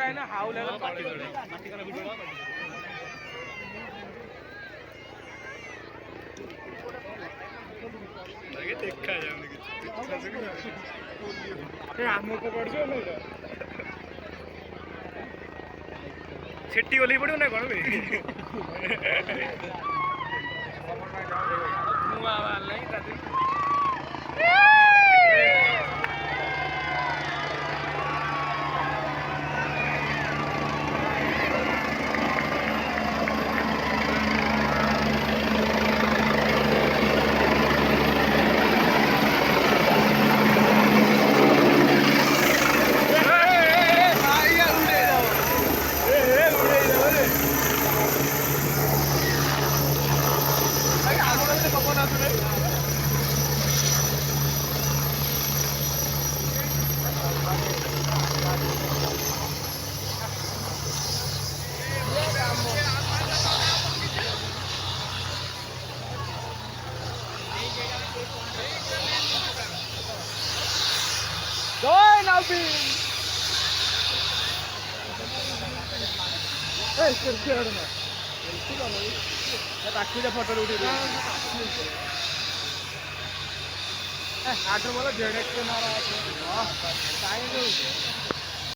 ପୁରା ଏଇନା ହାଉଲେ ପାଟି ଦେଖା ଯାଉନି କିଛି ଆମକୁ ପଡିଯିବ ନା ସେଠି ଓହ୍ଲେଇ ପଡିବ ନା କଣ ଧୂଆଁ ବାହାରିଲାଣି ତା Joy Navin! Hey, kerja ada nggak? Itu kan lagi. Ya taksi dah foto dulu. Ada malah direct ke mana? Oh, saya tu.